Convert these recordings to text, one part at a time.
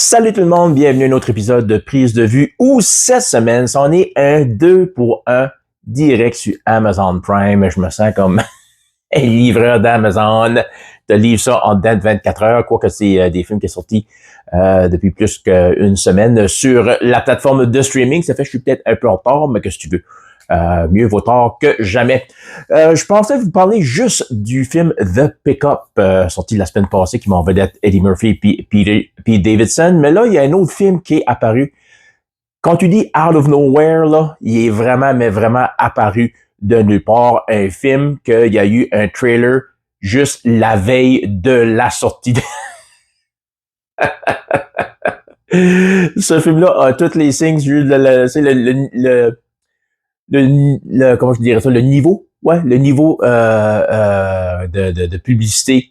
Salut tout le monde, bienvenue à un autre épisode de Prise de vue où cette semaine, c'en est un 2 pour 1 direct sur Amazon Prime. Je me sens comme un livreur d'Amazon. Te livre ça en dedans de 24 heures, quoique c'est des films qui sont sortis depuis plus qu'une semaine sur la plateforme de streaming. Ça fait que je suis peut-être un peu en retard, mais qu'est-ce que tu veux? Mieux vaut tard que jamais. Je pensais vous parler juste du film The Pickup, sorti la semaine passée, qui m'a en vedette Eddie Murphy et Pete Davidson. Mais là, il y a un autre film qui est apparu. Quand tu dis out of nowhere, là, il est vraiment, mais vraiment apparu de nulle part. Un film qu'il y a eu un trailer juste la veille de la sortie. Ce film-là a tous les signes, comment je dirais ça, le niveau, le niveau de publicité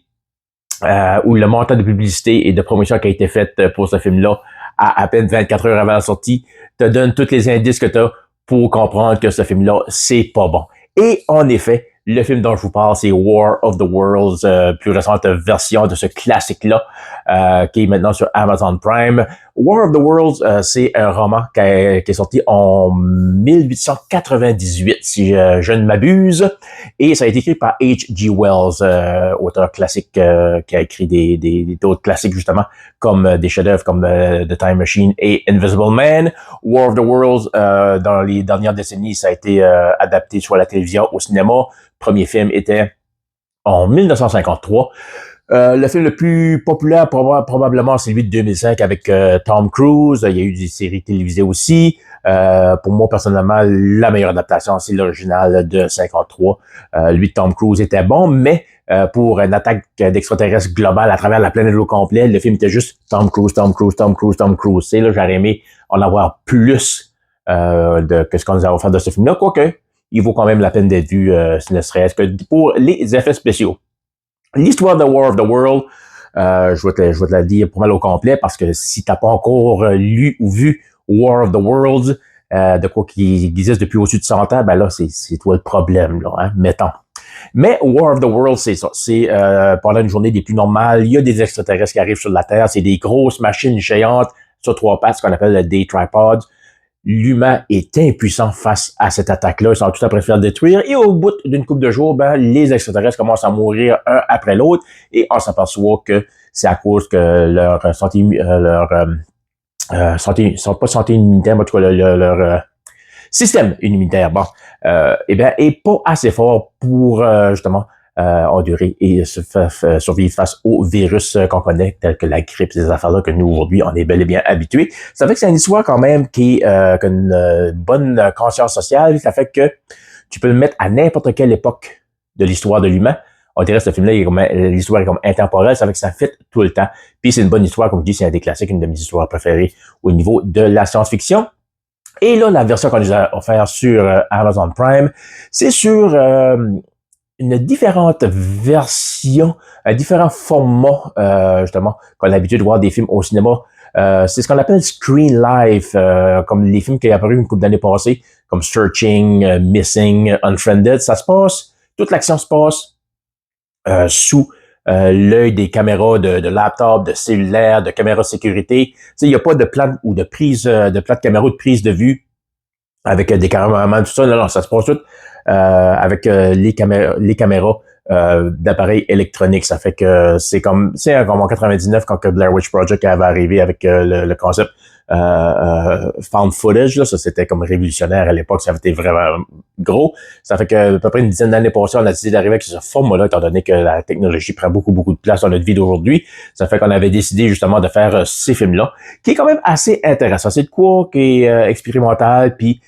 ou le montant de publicité et de promotion qui a été fait pour ce film-là à peine 24 heures avant la sortie te donne tous les indices que tu as pour comprendre que ce film-là, c'est pas bon. Et en effet, le film dont je vous parle, c'est War of the Worlds, plus récente version de ce classique-là, qui est maintenant sur Amazon Prime. War of the Worlds, c'est un roman qui est sorti en 1898, si je ne m'abuse, et ça a été écrit par H.G. Wells, auteur classique qui a écrit d'autres classiques justement, comme des chefs-d'œuvre comme The Time Machine et Invisible Man. War of the Worlds, dans les dernières décennies, ça a été adapté soit à la télévision, au cinéma. Premier film était en 1953. Le film le plus populaire, probablement, c'est celui de 2005 avec Tom Cruise. Il y a eu des séries télévisées aussi. Pour moi, personnellement, la meilleure adaptation, c'est l'original de 53. Lui, Tom Cruise était bon, mais pour une attaque d'extraterrestres globale à travers la planète au complet, le film était juste Tom Cruise, Tom Cruise, Tom Cruise, Tom Cruise. C'est là, j'aurais aimé en avoir plus que ce qu'on nous a offert de ce film-là. Quoique, il vaut quand même la peine d'être vu, ne serait-ce que pour les effets spéciaux. L'histoire de War of the World, je vais te la dire pour mal au complet, parce que si t'as pas encore lu ou vu War of the Worlds, de quoi qui existe depuis au-dessus de 100 ans, ben là, c'est toi le problème, là, hein, mettons. Mais War of the Worlds, c'est ça. C'est pendant une journée des plus normales, il y a des extraterrestres qui arrivent sur la Terre, c'est des grosses machines géantes sur 3 pattes, ce qu'on appelle des tripods. L'humain est impuissant face à cette attaque-là. Ils sont tout après se faire détruire. Et au bout d'une couple de jours, ben, les extraterrestres commencent à mourir un après l'autre. Et on s'aperçoit que c'est à cause que leur santé, pas santé immunitaire, mais en tout cas, leur système immunitaire, bon, est pas assez fort pour, justement, endurer et survivre face aux virus qu'on connaît, tels que la grippe, ces affaires-là que nous, aujourd'hui, on est bel et bien habitués. Ça fait que c'est une histoire quand même qui a une bonne conscience sociale. Ça fait que tu peux le mettre à n'importe quelle époque de l'histoire de l'humain. On dirait que ce film-là, l'histoire est comme intemporelle, ça fait que ça fit tout le temps. Puis c'est une bonne histoire, comme je dis, c'est un des classiques, une de mes histoires préférées au niveau de la science-fiction. Et là, la version qu'on nous a offert sur Amazon Prime, c'est sur une différente version, un différent format, justement, qu'on a l'habitude de voir des films au cinéma. C'est ce qu'on appelle Screen Life, comme les films qui sont apparus une couple d'années passées, comme Searching, Missing, Unfriended. Ça se passe, toute l'action se passe sous l'œil des caméras de laptop, de cellulaire, de caméras sécurité. Il n'y a pas de plan ou de prise de plan de caméra ou de prise de vue avec des caméramans, tout ça. Non, ça se passe tout avec les caméras d'appareils électroniques. Ça fait que c'est comme en 99 quand que Blair Witch Project avait arrivé avec le concept found footage. Là, ça c'était comme révolutionnaire à l'époque. Ça avait été vraiment gros. Ça fait que à peu près une dizaine d'années passées, on a décidé d'arriver avec ce format-là, étant donné que la technologie prend beaucoup de place dans notre vie d'aujourd'hui. Ça fait qu'on avait décidé justement de faire ces films-là, qui est quand même assez intéressant. C'est de quoi qui est expérimental, puis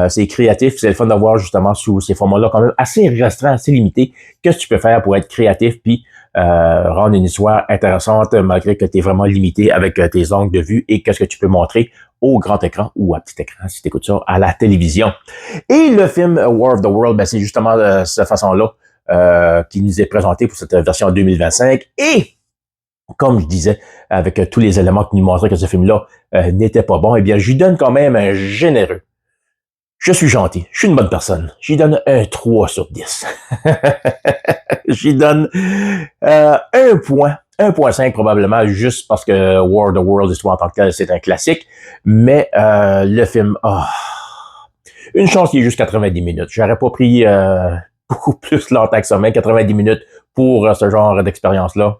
c'est créatif. C'est le fun d'avoir justement sous ces formats-là quand même assez restreints, assez limités. Qu'est-ce que tu peux faire pour être créatif, puis rendre une histoire intéressante malgré que tu es vraiment limité avec tes angles de vue et qu'est-ce que tu peux montrer au grand écran ou à petit écran si tu écoutes ça à la télévision. Et le film War of the World, ben, c'est justement de cette façon-là qui nous est présenté pour cette version 2025. Et comme je disais, avec tous les éléments qui nous montraient que ce film-là n'était pas bon, eh bien, je lui donne quand même un généreux. Je suis gentil, je suis une bonne personne. J'y donne un 3 sur 10. J'y donne 1 point 1.5 probablement, juste parce que War of the World, l'histoire en tant que telle, c'est un classique. Mais le film, une chance qu'il est juste 90 minutes. J'aurais pas pris beaucoup plus longtemps que ça, mais 90 minutes pour ce genre d'expérience-là.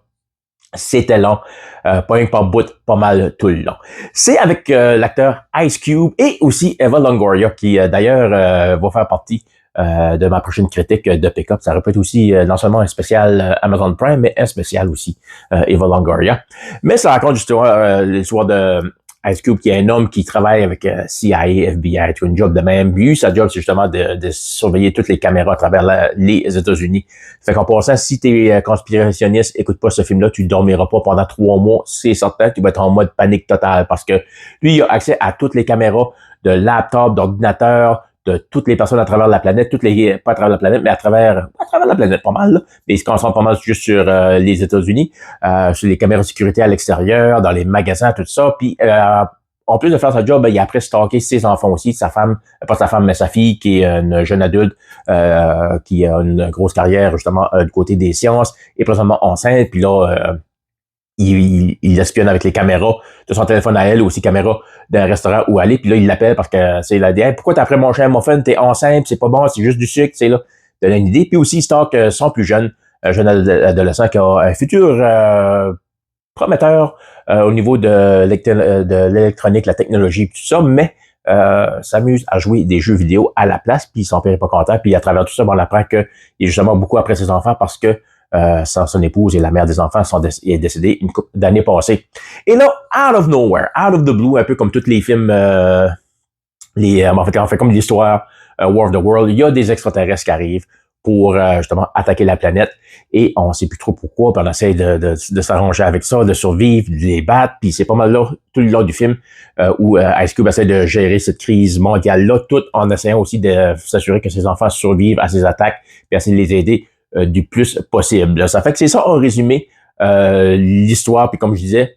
C'était long, pas un par bout, pas mal tout le long. C'est avec l'acteur Ice Cube et aussi Eva Longoria, qui d'ailleurs va faire partie de ma prochaine critique de Pick-up. Ça répète aussi non seulement un spécial Amazon Prime, mais un spécial aussi Eva Longoria. Mais ça raconte justement l'histoire de Ice Cube, qui est un homme qui travaille avec CIA, FBI, tout une job de même. Lui, sa job, c'est justement de surveiller toutes les caméras à travers les États-Unis. Fait qu'en passant, si t'es conspirationniste, écoute pas ce film-là, tu dormiras pas pendant 3 mois, c'est certain, tu vas être en mode panique totale, parce que lui, il a accès à toutes les caméras de laptop, d'ordinateur, de toutes les personnes à travers la planète, pas à travers la planète, mais à travers la planète, pas mal, là. Mais il se concentre pas mal juste sur les États-Unis, sur les caméras de sécurité à l'extérieur, dans les magasins, tout ça. Puis en plus de faire sa job, il a après stalké ses enfants aussi, sa femme, pas sa femme, mais sa fille, qui est une jeune adulte, qui a une grosse carrière justement du côté des sciences, est présentement enceinte, puis là, il espionne avec les caméras de son téléphone à elle, aussi caméra d'un restaurant où aller, puis là, il l'appelle parce que c'est là, dit hey, pourquoi t'as pris mon chien muffin, t'es enceinte, c'est pas bon, c'est juste du sucre, c'est là, donne une idée. Puis aussi, il stocke son plus jeune, un jeune adolescent qui a un futur prometteur au niveau de l'électronique, la technologie, tout ça, mais s'amuse à jouer des jeux vidéo à la place, puis il s'en fait pas content, puis à travers tout ça, on apprend qu'il est justement beaucoup après ses enfants parce que son épouse et la mère des enfants est décédée une couple d'années passées. Et là, out of nowhere, out of the blue, un peu comme tous les films, en fait comme l'histoire War of the World, il y a des extraterrestres qui arrivent pour justement attaquer la planète et on sait plus trop pourquoi, puis on essaie de s'arranger avec ça, de survivre, de les battre, puis c'est pas mal là tout le long du film où Ice Cube essaie de gérer cette crise mondiale-là, tout en essayant aussi de s'assurer que ses enfants survivent à ces attaques, puis essayer de les aider du plus possible. Ça fait que c'est ça en résumé l'histoire, puis comme je disais,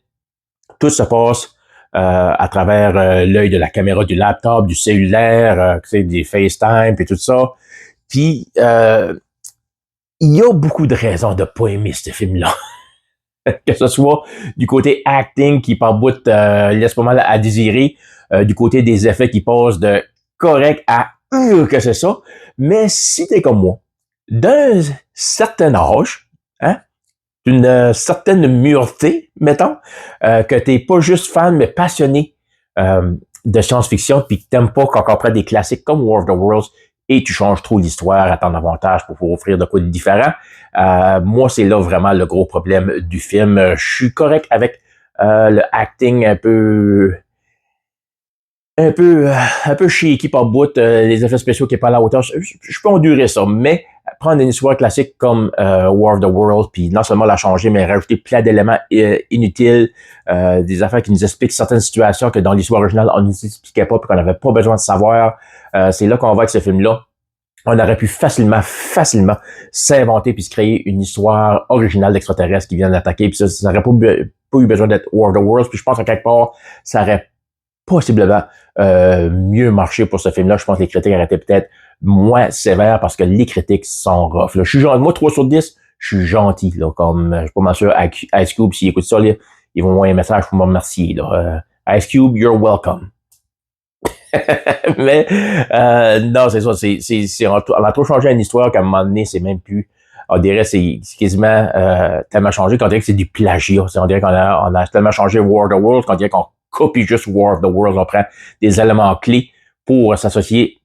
tout se passe à travers l'œil de la caméra du laptop, du cellulaire, des FaceTime, puis tout ça. Puis, il y a beaucoup de raisons de pas aimer ce film-là. Que ce soit du côté acting qui par bout laisse pas mal à désirer, du côté des effets qui passent de correct à que c'est ça. Mais si t'es comme moi, d'un certain âge, hein, d'une certaine mureté, mettons, que t'es pas juste fan, mais passionné de science-fiction, puis que t'aimes pas qu'on comprenne des classiques comme War of the Worlds, et tu changes trop l'histoire à ton avantage pour offrir de quoi de différent. Moi, c'est là vraiment le gros problème du film. Je suis correct avec le acting un peu shaky par bout, les effets spéciaux qui est pas à la hauteur. Je peux endurer ça, mais prendre une histoire classique comme War of the World, puis non seulement la changer, mais rajouter plein d'éléments inutiles, des affaires qui nous expliquent certaines situations que dans l'histoire originale, on ne nous expliquait pas, puis qu'on n'avait pas besoin de savoir. C'est là qu'on va avec ce film-là. On aurait pu facilement s'inventer puis se créer une histoire originale d'extraterrestres qui viennent d'attaquer, puis ça n'aurait pas eu besoin d'être War of the Worlds, puis je pense qu'à quelque part, ça aurait possiblement mieux marché pour ce film-là. Je pense que les critiques auraient été peut-être moins sévères parce que les critiques sont rough. Là. Je suis gentil. Moi, 3 sur 10, je suis gentil. Là, comme je suis pas mal sûr, Ice Cube, s'ils écoutent ça, là, ils vont m'envoyer un message pour me remercier. Là. Ice Cube, you're welcome. Mais non, c'est ça. On a trop changé une histoire qu'à un moment donné, c'est même plus. On dirait c'est quasiment tellement changé qu'on dirait que c'est du plagiat. On dirait qu'on a tellement changé War of the Worlds qu'on dirait qu'on copie juste War of the Worlds. On prend des éléments clés pour s'associer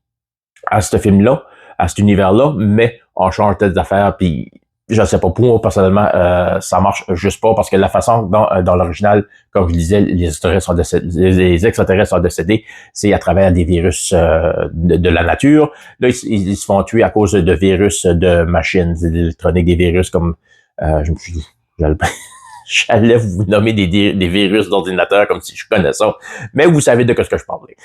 à ce film-là, à cet univers-là, mais on change telles affaires, puis je sais pas, pour moi, personnellement, ça marche juste pas, parce que la façon dans l'original, comme je disais, les extraterrestres sont décédés, c'est à travers des virus de la nature. Là, ils se font tuer à cause de virus de machines, d'électronique, des virus comme, je me suis dit, j'allais vous nommer des virus d'ordinateur comme si je connais ça. Mais vous savez de ce que je parlais.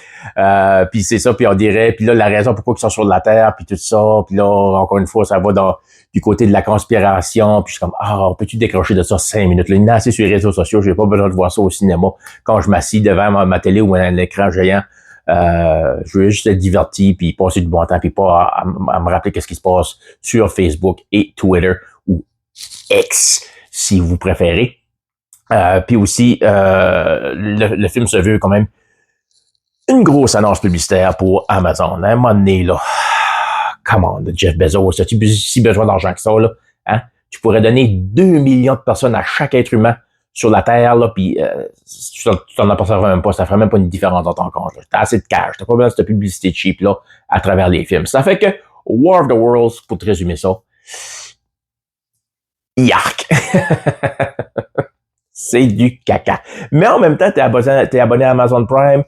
Puis c'est ça, puis on dirait, puis là, la raison pourquoi ils sont sur la Terre, puis tout ça, puis là, encore une fois, ça va du côté de la conspiration, puis je suis comme, peux-tu décrocher de ça 5 minutes? Là, il y en a assez sur les réseaux sociaux, j'ai pas besoin de voir ça au cinéma. Quand je m'assis devant ma télé ou un écran géant, je veux juste être diverti, puis passer du bon temps, puis pas à me rappeler qu'est-ce qui se passe sur Facebook et Twitter, ou X, si vous préférez. Puis aussi, le film se veut quand même une grosse annonce publicitaire pour Amazon. À un moment donné, là, come on, Jeff Bezos, as-tu si besoin d'argent que ça, là? Hein? Tu pourrais donner 2 millions de personnes à chaque être humain sur la Terre, là, puis tu t'en apercevrais même pas, ça ferait même pas une différence dans ton compte. T'as assez de cash, t'as pas besoin de cette publicité cheap, là, à travers les films. Ça fait que War of the Worlds, pour te résumer ça, yark! C'est du caca. Mais en même temps, t'es abonné à Amazon Prime,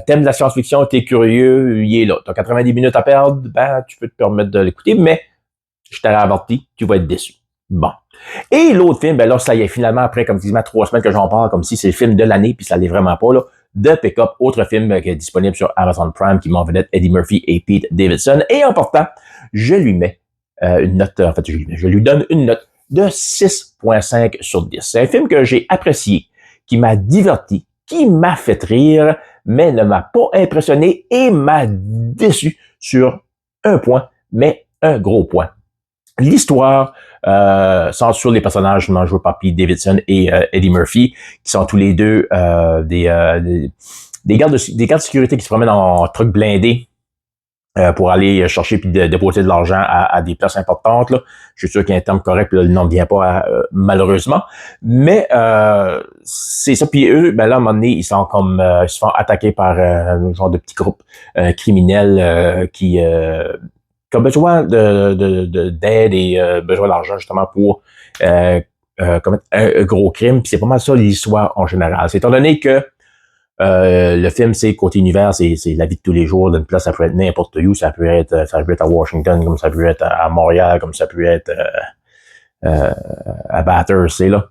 t'aimes la science-fiction, t'es curieux, il est là. T'as 90 minutes à perdre, ben, tu peux te permettre de l'écouter, mais je t'avais averti, tu vas être déçu. Bon. Et l'autre film, ben là, ça y est, finalement, après, comme quasiment 3 semaines que j'en parle, comme si c'est le film de l'année, puis ça l'est vraiment pas, là, The Pickup, autre film qui est disponible sur Amazon Prime, qui m'en vedette Eddie Murphy et Pete Davidson. Et en partant, je lui mets une note, en fait, je lui donne une note de 6,5 sur 10. C'est un film que j'ai apprécié, qui m'a diverti, qui m'a fait rire, mais ne m'a pas impressionné et m'a déçu sur un point, mais un gros point. L'histoire centre sur les personnages joués par Pete Davidson et Eddie Murphy, qui sont tous les deux des gardes de sécurité qui se promènent en truck blindé pour aller chercher puis déposer de l'argent à des places importantes. Là. Je suis sûr qu'il y a un terme correct, puis là, le nom ne vient pas malheureusement. Mais c'est ça. Puis eux, ben là, à un moment donné, ils sont comme ils se font attaquer par un genre de petit groupe criminel qui ont besoin d'aide et besoin d'argent justement pour commettre un gros crime. Puis c'est pas mal ça l'histoire en général. C'est étant donné que le film, c'est côté univers, c'est la vie de tous les jours d'une place, ça peut être n'importe où, ça peut être à Washington, comme ça peut être à Montréal, comme ça peut être à Bathurst, c'est là.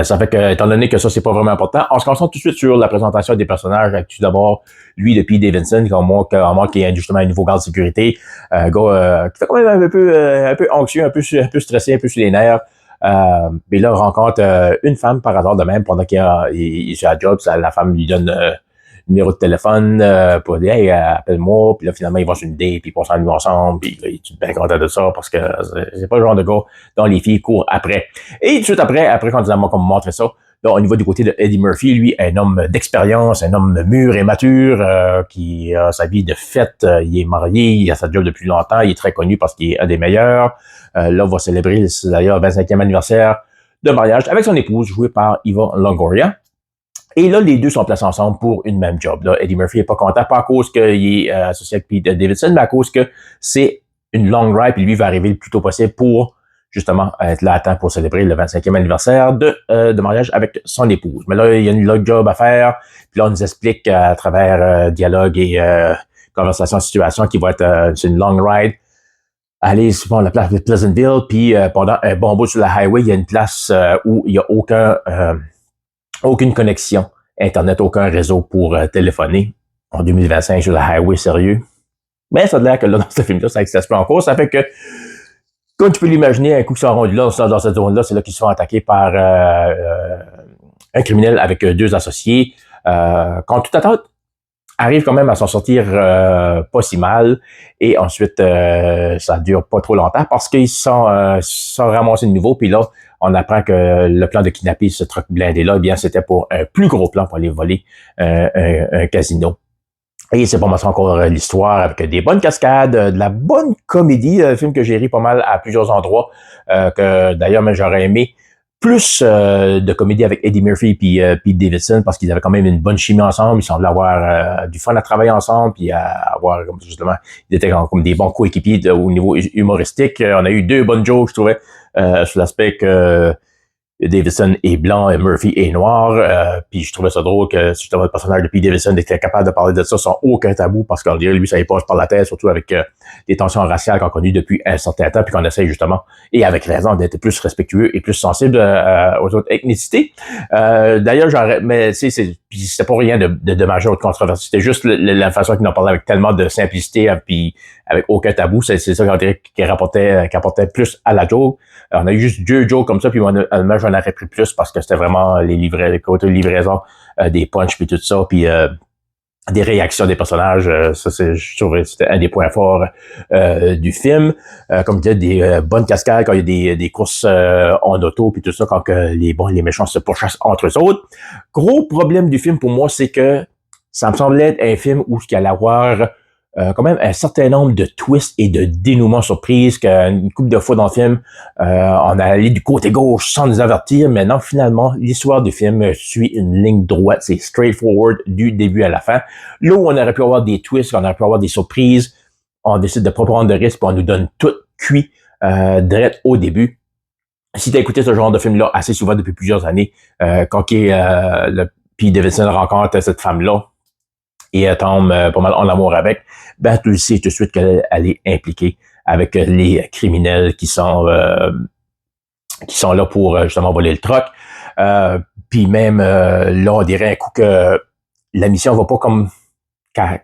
Ça fait que, étant donné que ça, c'est pas vraiment important, on se concentre tout de suite sur la présentation des personnages. Avec tout d'abord, lui, de Pete Davidson, qui est justement un nouveau garde de sécurité, un gars qui fait quand même un peu anxieux, un peu stressé, un peu sur les nerfs. Mais là, rencontre une femme par hasard de même pendant qu'il est sur la job. La femme lui donne le numéro de téléphone pour dire hey, appelle-moi. Puis là, finalement, ils vont sur une date, puis ils passent la nuit ensemble. Puis là, il est bien content de ça parce que c'est pas le genre de gars dont les filles courent après. Et tout de suite après quand ils m'ont montré ça, là, au niveau du côté de Eddie Murphy, lui, un homme d'expérience, un homme mûr et mature, qui a sa vie de fête, il est marié, il a sa job depuis longtemps, il est très connu parce qu'il est un des meilleurs. Là, va célébrer d'ailleurs le 25e anniversaire de mariage avec son épouse, jouée par Eva Longoria. Et là, les deux sont placés ensemble pour une même job. Là, Eddie Murphy est pas content, pas à cause qu'il est associé avec Pete Davidson, mais à cause que c'est une long ride, puis lui va arriver le plus tôt possible pour justement être là à temps pour célébrer le 25e anniversaire de mariage avec son épouse. Mais là, il y a une long job à faire, puis là, on nous explique à travers dialogue et conversation, situation, qui va être c'est une long ride. Aller sur la place de Pleasantville, puis pendant un bon bout sur la highway, il y a une place où il n'y a aucune connexion Internet, aucun réseau pour téléphoner. En 2025, sur la highway, sérieux. Mais ça a l'air que là, dans ce film-là, ça n'existe pas encore. Ça fait que, comme tu peux l'imaginer, un coup qu'ils sont rendus là, dans cette zone-là, c'est là qu'ils se font attaquer par un criminel avec deux associés. Quand tout attend, arrive quand même à s'en sortir pas si mal. Et ensuite, ça dure pas trop longtemps parce qu'ils sont ramassés de nouveau. Puis là, on apprend que le plan de kidnapper ce truck blindé-là, eh bien, c'était pour un plus gros plan pour aller voler un casino. Et c'est pas mal encore l'histoire avec des bonnes cascades, de la bonne comédie, un film que j'ai ri pas mal à plusieurs endroits, que d'ailleurs, même j'aurais aimé plus de comédie avec Eddie Murphy et Pete Davidson parce qu'ils avaient quand même une bonne chimie ensemble. Ils semblaient avoir du fun à travailler ensemble puis à avoir justement ils étaient comme des bons coéquipiers au niveau humoristique. On a eu deux bonnes jokes, je trouvais, sur l'aspect que Davidson est blanc et Murphy est noir. Puis je trouvais ça drôle que justement le personnage de Pete Davidson était capable de parler de ça sans aucun tabou parce qu'on dirait lui ça y passe par la tête, surtout avec les tensions raciales qu'on a connues depuis un certain temps puis qu'on essaie justement, et avec raison, d'être plus respectueux et plus sensible aux autres ethnicités. D'ailleurs, mais puis c'était pas rien de majeur ou de controversé, c'était juste la façon qu'il en parlait avec tellement de simplicité puis avec aucun tabou, c'est ça qu'on dirait qui rapportait plus à la joke. On a eu juste deux jokes comme ça, puis moi, j'en aurais pris plus parce que c'était vraiment les côtés livraison des punchs puis tout ça, puis des réactions des personnages. Ça, je trouvais c'était un des points forts du film. Comme je disais, des bonnes cascades quand il y a des courses en auto puis tout ça, quand que les méchants se pourchassent entre eux autres. Gros problème du film pour moi, c'est que ça me semblait être un film où il y allait avoir quand même un certain nombre de twists et de dénouements surprises qu'une couple de fois dans le film, on allait du côté gauche sans nous avertir, mais non, finalement, l'histoire du film suit une ligne droite, c'est straightforward du début à la fin. Là où on aurait pu avoir des twists, on aurait pu avoir des surprises, on décide de pas prendre de risques, puis on nous donne tout cuit direct au début. Si tu as écouté ce genre de film-là assez souvent depuis plusieurs années, quand Pete Davidson rencontre cette femme-là, et elle tombe pas mal en amour avec, ben tu le sais tout de suite qu'elle est impliquée avec les criminels qui sont là pour justement voler le truck. Puis même là, on dirait un coup que la mission va pas comme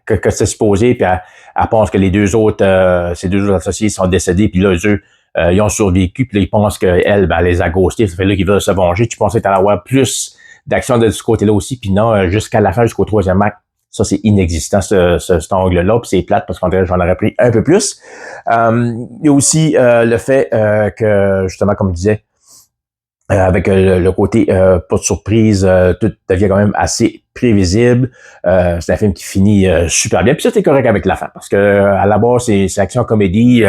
que c'est supposé, puis elle pense que ces deux autres associés sont décédés, puis là, eux, ils ont survécu, puis là, ils pensent qu'elle, ben, elle les a ghostés, ça fait là qu'ils veulent se venger. Tu pensais que t'allais avoir plus d'action de ce côté-là aussi, puis non, jusqu'à la fin, jusqu'au troisième acte, ça, c'est inexistant, cet angle-là, puis c'est plate parce qu'on dirait que j'en aurais pris un peu plus. Il y a aussi le fait que, justement, comme je disais, avec le côté pas de surprise, tout devient quand même assez prévisible. C'est un film qui finit super bien. Puis ça, c'est correct avec la fin, parce que à la base, c'est action comédie,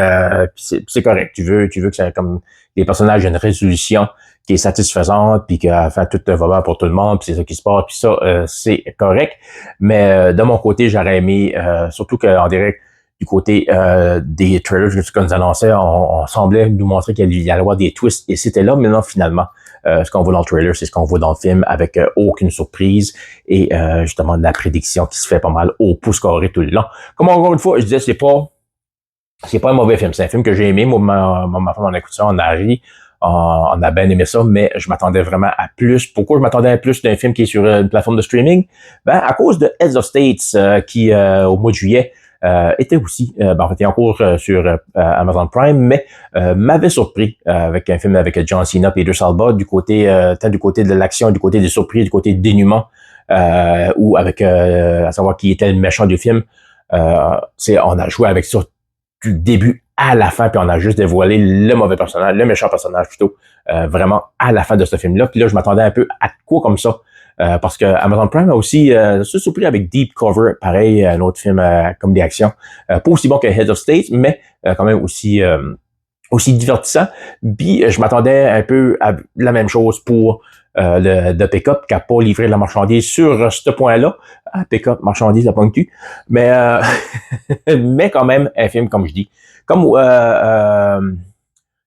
puis c'est correct. Tu veux que ça, comme les personnages aient une résolution qui est satisfaisante, puis qu'à la fin, tout va bien pour tout le monde, puis c'est ça qui se passe, puis ça, c'est correct. Mais de mon côté, j'aurais aimé, surtout qu'en direct, du côté des trailers que nous annonçait, on semblait nous montrer qu'il y allait y avoir des twists, et c'était là, mais non, finalement, ce qu'on voit dans le trailer, c'est ce qu'on voit dans le film, avec aucune surprise, et justement de la prédiction qui se fait pas mal au pouce carré tout le long. Comme encore une fois, je disais, c'est pas un mauvais film, c'est un film que j'ai aimé, moi, ma femme en a écouté ça, on a ri, on a bien aimé ça, mais je m'attendais vraiment à plus. Pourquoi je m'attendais à plus d'un film qui est sur une plateforme de streaming? Ben, à cause de Heads of States, qui, au mois de juillet, était aussi, en fait, il est en cours sur Amazon Prime, mais m'avait surpris avec un film avec John Cena et Idris Elba, tant du côté de l'action, du côté des surprises, du côté du dénouement, ou avec, à savoir qui était le méchant du film. On a joué avec ça du début à la fin, puis on a juste dévoilé le méchant personnage plutôt, vraiment à la fin de ce film-là. Puis là, je m'attendais un peu à quoi comme ça. Parce que Amazon Prime a aussi se surpris avec Deep Cover, pareil, un autre film comme des actions. Pas aussi bon que Head of State, mais quand même aussi divertissant. Puis je m'attendais un peu à la même chose pour le pick-up qui n'a pas livré la marchandise sur ce point-là. Pick-up, marchandise, la ponctue. Mais mais quand même, un film, comme je dis, comme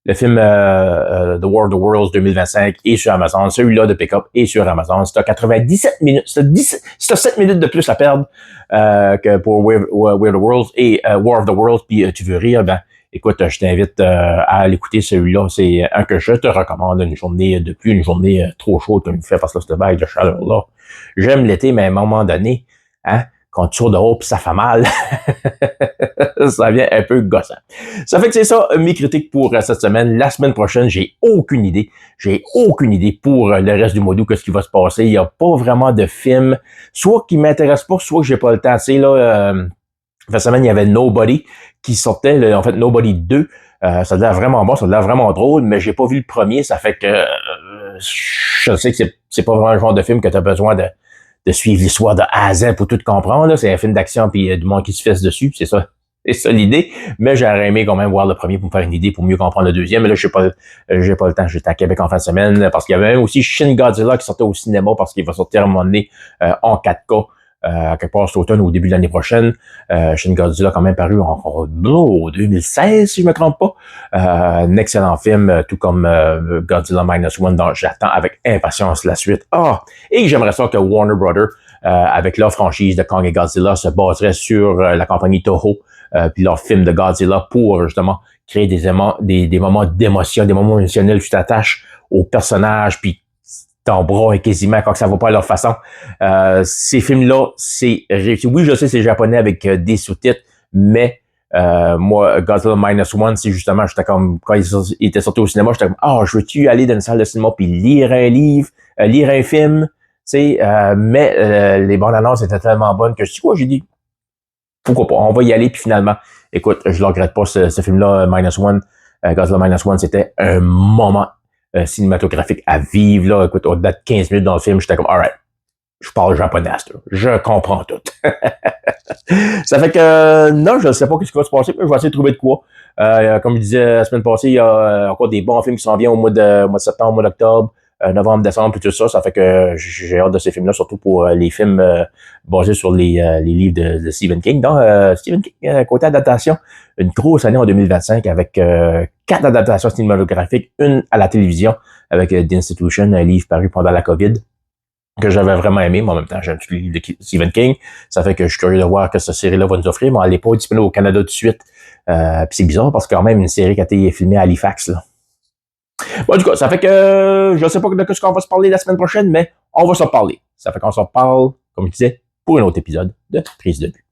le film The War of the Worlds 2025 est sur Amazon. Celui-là de Pick-up est sur Amazon. C'est à 97 minutes. C'est 7 minutes de plus à perdre que pour War of the Worlds et War of the Worlds. Puis tu veux rire, ben écoute, je t'invite à l'écouter celui-là. C'est un que je te recommande. Une journée de pluie, une journée trop chaude comme il fait parce que cette vague de chaleur-là. J'aime l'été, mais à un moment donné, hein, quand tu sors dehors pis ça fait mal, ça vient un peu gossant. Ça fait que c'est ça, mes critiques pour cette semaine. La semaine prochaine, j'ai aucune idée. J'ai aucune idée pour le reste du mois d'août, qu'est-ce qui va se passer. Il n'y a pas vraiment de film, soit qui m'intéresse pas, soit que j'ai pas le temps. Tu sais, là, cette semaine, il y avait Nobody qui sortait, en fait, Nobody 2. Ça a l'air vraiment bon, ça a l'air vraiment drôle, mais j'ai pas vu le premier, ça fait que je sais que c'est pas vraiment le genre de film que tu as besoin de suivre l'histoire de A à Z pour tout comprendre. Là. C'est un film d'action puis du monde qui se fesse dessus, c'est ça. C'est ça l'idée. Mais j'aurais aimé quand même voir le premier pour me faire une idée, pour mieux comprendre le deuxième. Mais là, j'ai pas le temps. J'étais à Québec en fin de semaine parce qu'il y avait même aussi Shin Godzilla qui sortait au cinéma parce qu'il va sortir à un moment donné en 4K. Quelque part cet automne ou au début de l'année prochaine. Shin Godzilla quand même paru en 2016, si je me trompe pas. Un excellent film, tout comme Godzilla Minus One, dont j'attends avec impatience la suite. Et j'aimerais ça que Warner Brothers, avec leur franchise de Kong et Godzilla, se baserait sur la compagnie Toho, puis leur film de Godzilla pour justement créer des moments d'émotion, des moments émotionnels où tu t'attaches aux personnages, puis ton bras est quasiment quand ça va pas à leur façon. Ces films-là, c'est réussi. Oui, je sais, c'est japonais avec des sous-titres, mais moi, Godzilla Minus One, c'est justement, j'étais comme, quand il était sorti au cinéma, j'étais comme, je veux-tu aller dans une salle de cinéma puis lire un livre, lire un film? mais les bandes annonces étaient tellement bonnes que je dis quoi, j'ai dit pourquoi pas, on va y aller, puis finalement, écoute, je ne regrette pas ce film-là, Minus One. Godzilla Minus One, c'était un moment cinématographique à vivre, là. Écoute, au-delà de 15 minutes dans le film, j'étais comme, alright, je parle japonais, là. Je comprends tout. Ça fait que, non, je ne sais pas ce qui va se passer, mais je vais essayer de trouver de quoi. Comme je disais la semaine passée, il y a encore des bons films qui s'en viennent au mois de septembre, au mois d'octobre, novembre, décembre, puis tout ça. Ça fait que j'ai hâte de ces films-là, surtout pour les films basés sur les livres de Stephen King. Donc, Stephen King, côté adaptation, une grosse année en 2025 avec 4 adaptations cinématographiques, une à la télévision avec The Institution, un livre paru pendant la COVID que j'avais vraiment aimé, mais en même temps, j'aime tous les livres de Stephen King. Ça fait que je suis curieux de voir que cette série-là va nous offrir, mais elle n'est pas disponible au Canada tout de suite. Puis c'est bizarre parce que quand même une série qui a été filmée à Halifax, là. Bon, du coup, ça fait que je ne sais pas de ce qu'on va se parler la semaine prochaine, mais on va s'en parler. Ça fait qu'on s'en parle, comme je disais, pour un autre épisode de Prise de vue.